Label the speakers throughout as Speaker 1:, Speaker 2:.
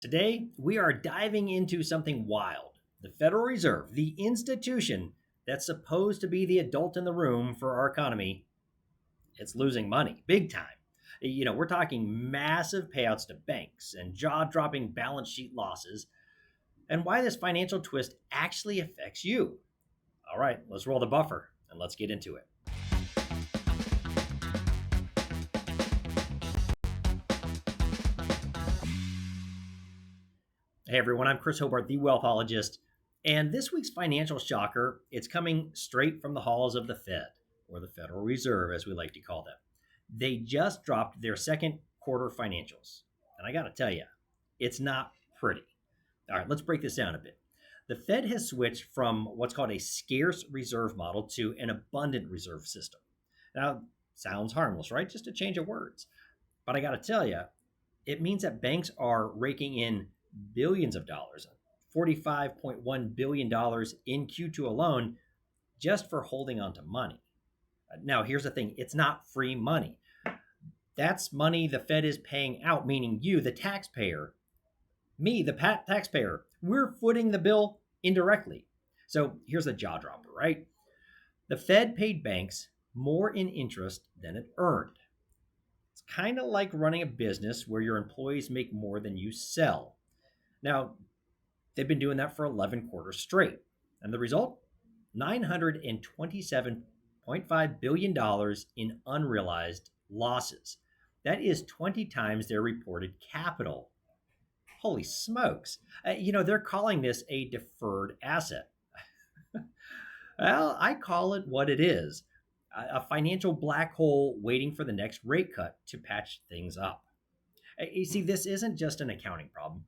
Speaker 1: Today, we are diving into something wild: the Federal Reserve, the institution that's supposed to be the adult in the room for our economy. It's losing money big time. We're talking massive payouts to banks and jaw dropping balance sheet losses, and why this financial twist actually affects you. All right, let's roll the buffer and let's get into it. Hey everyone, I'm Chris Hobart, the Wealthologist, and this week's financial shocker, it's coming straight from the halls of the Fed, or the Federal Reserve as we like to call them. They just dropped their second quarter financials, and I got to tell you, it's not pretty. All right, let's break this down a bit. The Fed has switched from what's called a scarce reserve model to an abundant reserve system. Now, sounds harmless, right? Just a change of words. But I got to tell you, it means that banks are raking in billions of dollars, $45.1 billion in Q2 alone, just for holding on to money. Now, here's the thing: it's not free money. That's money the Fed is paying out, meaning you, the taxpayer, me, the taxpayer, we're footing the bill indirectly. So here's the jaw dropper, right? The Fed paid banks more in interest than it earned. It's kind of like running a business where your employees make more than you sell. Now, they've been doing that for 11 quarters straight. And the result? $927.5 billion in unrealized losses. That is 20 times their reported capital. Holy smokes. They're calling this a deferred asset. Well, I call it what it is: a financial black hole waiting for the next rate cut to patch things up. You see, this isn't just an accounting problem.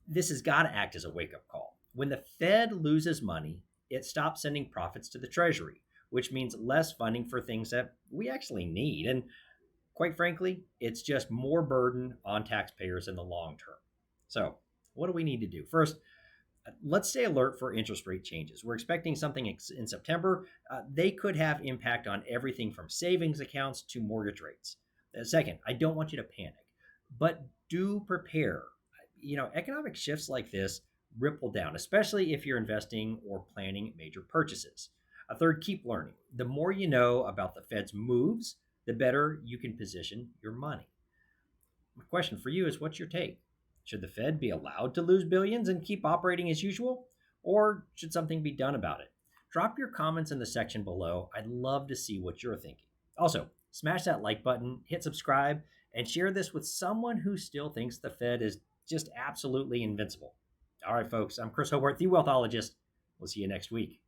Speaker 1: This has got to act as a wake up call. When the Fed loses money, it stops sending profits to the Treasury, which means less funding for things that we actually need. And quite frankly, it's just more burden on taxpayers in the long term. So, what do we need to do? First, let's stay alert for interest rate changes. We're expecting something in September. They could have impact on everything from savings accounts to mortgage rates. Second, I don't want you to panic, but do prepare. Economic shifts like this ripple down, especially if you're investing or planning major purchases. A third, keep learning. The more you know about the Fed's moves, the better you can position your money. My question for you is, what's your take? Should the Fed be allowed to lose billions and keep operating as usual? Or should something be done about it? Drop your comments in the section below. I'd love to see what you're thinking. Also, smash that like button, hit subscribe, and share this with someone who still thinks the Fed is just absolutely invincible. All right, folks, I'm Chris Hobart, the Wealthologist. We'll see you next week.